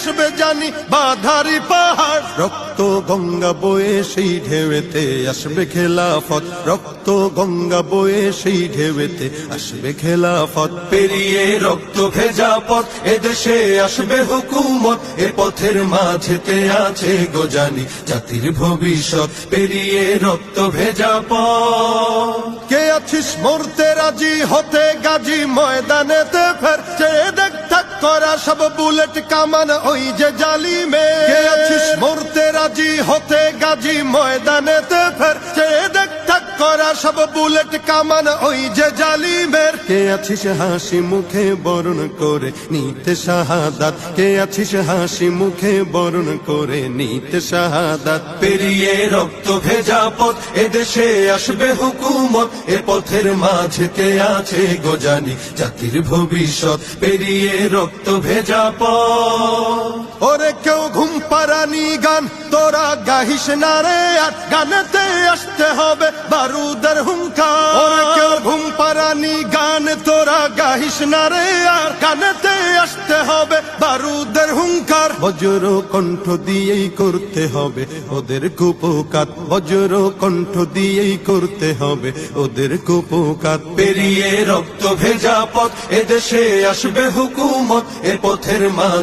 আসবে জানি বাধারি পাহাড়। রক্ত গঙ্গা বয়ে সেই ঢেউতে আসবে খেলাফত, রক্ত গঙ্গা বয়ে সেই ঢেউতে আসবে খেলাফত। পেরিয়ে রক্ত ভেজা পথ এদেশে আসবে হুকুমত, এ পথের মাঝেতে আছে গোজানি জাতির ভবিষ্যৎ। পেরিয়ে রক্ত ভেজা পথ। কে আছিস মরতে রাজি হতে গাজী ময়দানেতে ফের, চেয়ে দেখ ঠাক করা সব বুলেট কামান ওই যে জালিমে। কে আছিস মরতে রাজি হতে গাজী ময়দানেতে ফের, চেয়ে দেখ ঠাক করা সব বুলেট কামান ওই যে জালিমের। কে আছিস হাসি মুখে বরণ করে নিতে শাহাদাত, কে আছিস হাসি মুখে বরণ করে নিতে শাহাদাত। পেরিয়ে রক্ত ভেজা পথ এদেশে আসবে হুকুমত, এ পথের মাঝেতে আছে গোজানি জাতির ভবিষ্যৎ। পেরিয়ে রক্ত ভেজা পথ। ওরে কেউ ঘুম পাড়ানি গান তোরা গাহিস না রে, আর গানেতে আসতে হবে বারুদের হুঙ্কার। ওরে কেউ ঘুম পাড়ানি গান তোরা গাহিস না রে, আর গানেতে আসতে হবে বারুদের হুঙ্কার। বজ্র কণ্ঠ দিয়েই করতে হবে ওদের কুপকাত, বজ্র কণ্ঠ দিয়েই করতে হবে ওদের কুপকাত। পেরিয়ে রক্ত ভেজা পথ এদেশে আসবে হুকুমত, এ পথের মাঝ